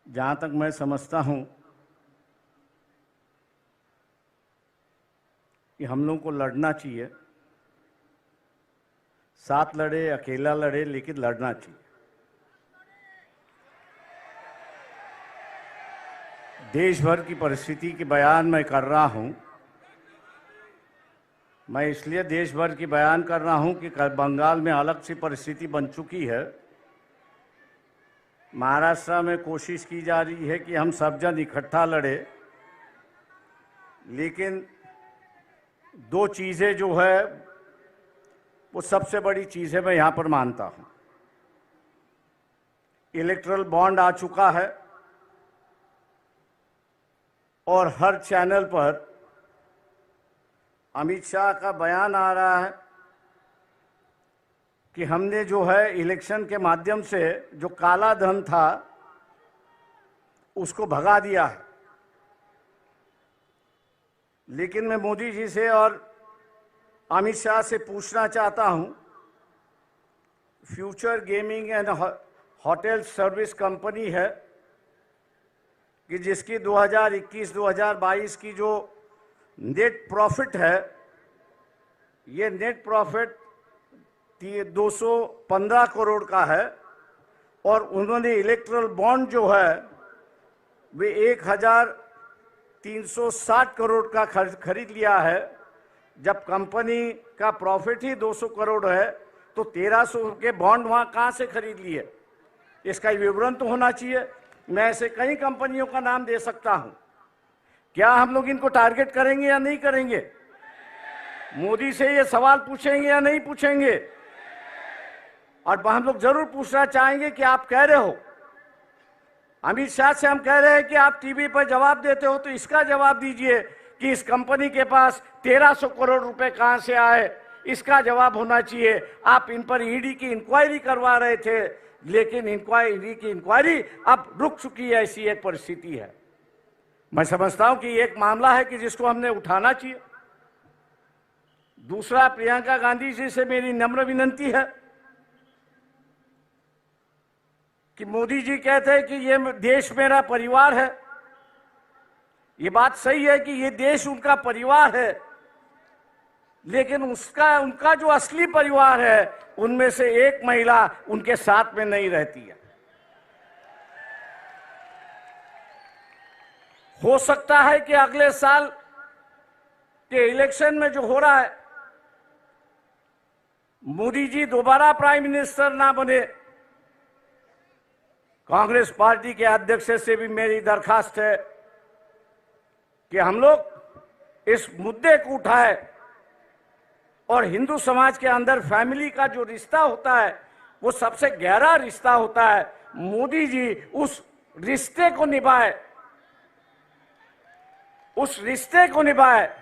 जहाँ तक मैं समझता हूँ कि हम लोगों को लड़ना चाहिए, साथ लड़े अकेला लड़े, लेकिन लड़ना चाहिए। देश भर की परिस्थिति की बयान मैं कर रहा हूँ। मैं इसलिए देश भर की बयान कर रहा हूँ कि बंगाल में अलग सी परिस्थिति बन चुकी है। महाराष्ट्र में कोशिश की जा रही है कि हम सब जन इकट्ठा लड़े, लेकिन दो चीज़ें जो है वो सबसे बड़ी चीज़ है, मैं यहाँ पर मानता हूँ। इलेक्टोरल बॉन्ड आ चुका है और हर चैनल पर अमित शाह का बयान आ रहा है कि हमने जो है इलेक्शन के माध्यम से जो काला धन था उसको भगा दिया है। लेकिन मैं मोदी जी से और अमित शाह से पूछना चाहता हूं, future gaming and hotel service company है कि जिसकी 2021-2022 की जो नेट प्रॉफिट है, ये नेट प्रॉफिट 215 करोड़ का है और उन्होंने इलेक्ट्रल बॉन्ड जो है वे 1360 करोड़ का खरीद लिया है। जब कंपनी का प्रॉफिट ही 200 करोड़ है तो 1300 के बॉन्ड वहाँ कहाँ से खरीद लिए? इसका विवरण तो होना चाहिए। मैं ऐसे कई कंपनियों का नाम दे सकता हूँ। क्या हम लोग इनको टारगेट करेंगे या नहीं करेंगे? मोदी से ये सवाल पूछेंगे या नहीं पूछेंगे? और हम लोग जरूर पूछना चाहेंगे कि आप कह रहे हो, अमित शाह से हम कह रहे हैं कि आप टीवी पर जवाब देते हो, तो इसका जवाब दीजिए कि इस कंपनी के पास 1300 करोड़ रुपए कहां से आए, इसका जवाब होना चाहिए। आप इन पर ईडी की इंक्वायरी करवा रहे थे, लेकिन ईडी की इंक्वायरी अब रुक चुकी है। ऐसी एक परिस्थिति है। मैं समझता हूं कि एक मामला है कि जिसको हमने उठाना चाहिए। दूसरा, प्रियंका गांधी जी से मेरी नम्र विनती है कि मोदी जी कहते हैं कि ये देश मेरा परिवार है। ये बात सही है कि ये देश उनका परिवार है, लेकिन उनका जो असली परिवार है उनमें से एक महिला उनके साथ में नहीं रहती है। हो सकता है कि अगले साल के इलेक्शन में जो हो रहा है, मोदी जी दोबारा प्राइम मिनिस्टर ना बने। कांग्रेस पार्टी के अध्यक्ष से भी मेरी दरखास्त है कि हम लोग इस मुद्दे को उठाए और हिंदू समाज के अंदर फैमिली का जो रिश्ता होता है वो सबसे गहरा रिश्ता होता है। मोदी जी उस रिश्ते को निभाए, उस रिश्ते को निभाए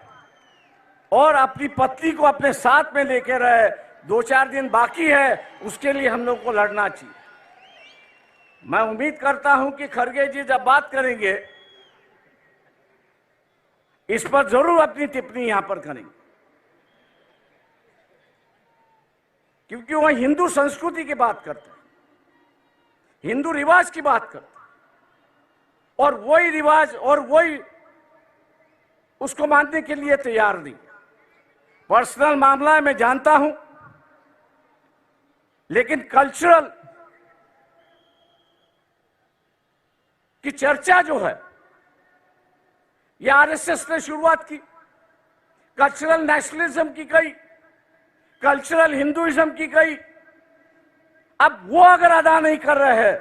और अपनी पत्नी को अपने साथ में लेकर रहे। 2-4 दिन बाकी है, उसके लिए हम लोग को लड़ना चाहिए। मैं उम्मीद करता हूं कि खड़गे जी जब बात करेंगे इस पर जरूर अपनी टिप्पणी यहां पर करेंगे, क्योंकि वह हिंदू संस्कृति की बात करते हैं, हिंदू रिवाज की बात करते हैं और वही रिवाज और वही उसको मानने के लिए तैयार नहीं। पर्सनल मामला है, मैं जानता हूं, लेकिन कल्चरल की चर्चा जो है ये आरएसएस ने शुरुआत की, कल्चरल नेशनलिज्म की गई, कल्चरल हिंदुइज्म की गई। अब वो अगर अदा नहीं कर रहे हैं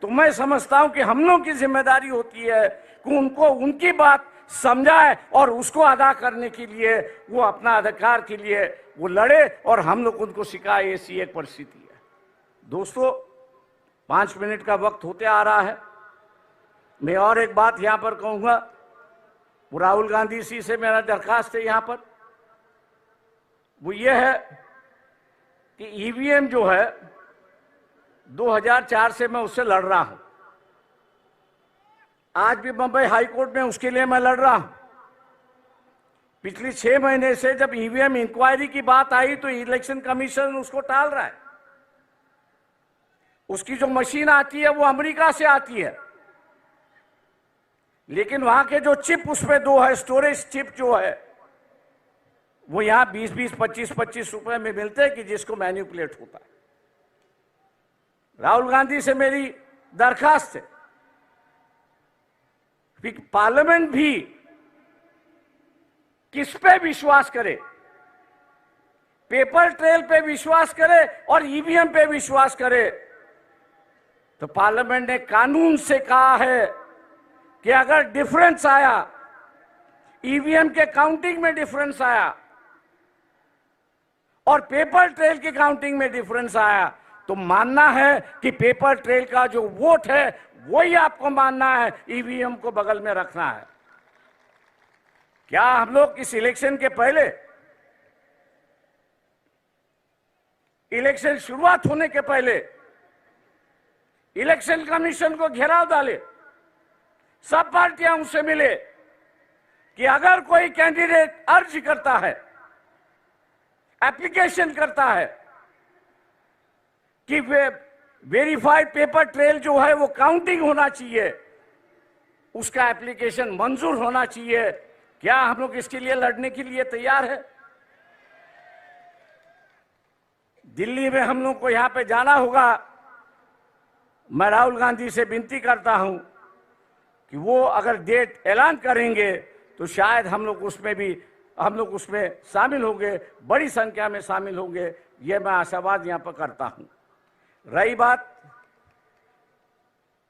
तो मैं समझता हूं कि हम लोग की जिम्मेदारी होती है कि उनको उनकी बात समझाए और उसको अदा करने के लिए वो अपना अधिकार के लिए वो लड़े और हम लोग उनको सिखाए। ऐसी एक परिस्थिति है। दोस्तों, 5 मिनट का वक्त होते आ रहा है। मैं और एक बात यहां पर कहूंगा। राहुल गांधी जी से मेरा दरखास्त है यहां पर, वो ये है कि ईवीएम जो है 2004 से मैं उससे लड़ रहा हूं। आज भी बंबई हाई कोर्ट में उसके लिए मैं लड़ रहा हूं। पिछली 6 महीने से जब ईवीएम इंक्वायरी की बात आई तो इलेक्शन कमीशन उसको टाल रहा है। उसकी जो मशीन आती है वो अमेरिका से आती है। लेकिन वहां के जो चिप उसमें दो है, स्टोरेज चिप जो है, वो यहां 20-20, 25-25 रुपए में मिलते हैं कि जिसको मैन्युपुलेट होता है। राहुल गांधी से मेरी दरखास्त है कि पार्लियामेंट भी किस पे विश्वास करे, पेपर ट्रेल पे विश्वास करे और ईवीएम पे विश्वास करे। तो पार्लियामेंट ने कानून से कहा है कि अगर डिफरेंस आया, ईवीएम के काउंटिंग में डिफरेंस आया और पेपर ट्रेल की काउंटिंग में डिफरेंस आया, तो मानना है कि पेपर ट्रेल का जो वोट है वही आपको मानना है, ईवीएम को बगल में रखना है। क्या हम लोग इस इलेक्शन के पहले, इलेक्शन शुरुआत होने के पहले इलेक्शन कमीशन को घेराव डाले, सब पार्टियां उनसे मिले कि अगर कोई कैंडिडेट अर्ज करता है, एप्लीकेशन करता है कि वेरीफाइड पेपर ट्रेल जो है वो काउंटिंग होना चाहिए, उसका एप्लीकेशन मंजूर होना चाहिए, क्या हम लोग इसके लिए लड़ने के लिए तैयार है? दिल्ली में हम लोग को यहां पे जाना होगा। मैं राहुल गांधी से विनती करता हूं कि वो अगर डेट ऐलान करेंगे तो शायद हम लोग उसमें शामिल होंगे, बड़ी संख्या में शामिल होंगे, ये मैं आशावाद यहां पर करता हूं। रही बात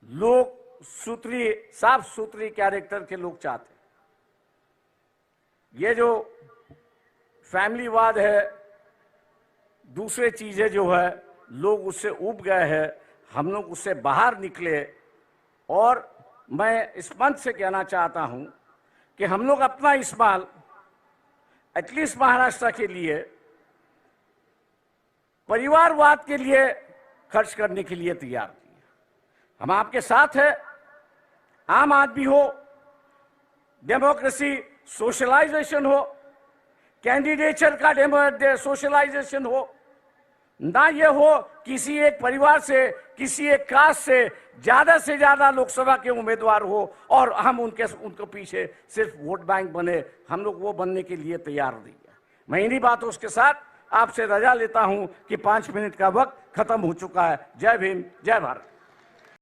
लोग साफ सुथरी कैरेक्टर के लोग चाहते, ये जो फैमिलीवाद है, दूसरे चीजें जो है, लोग उससे ऊब गए हैं, हम लोग उससे बाहर निकले। और मैं इस मंच से कहना चाहता हूं कि हम लोग अपना इस्तेमाल एटलीस्ट महाराष्ट्र के लिए परिवारवाद के लिए खर्च करने के लिए तैयार किए। हम आपके साथ हैं, आम आदमी हो, डेमोक्रेसी सोशलाइजेशन हो, कैंडिडेचर का सोशलाइजेशन हो, ना ये हो किसी एक परिवार से, किसी एक कास्ट से ज्यादा लोकसभा के उम्मीदवार हो और हम उनको पीछे सिर्फ वोट बैंक बने। हम लोग वो बनने के लिए तैयार नहीं है। मैं इन्हीं बातों के साथ आपसे रजा लेता हूं कि 5 मिनट का वक्त खत्म हो चुका है। जय भीम, जय भारत।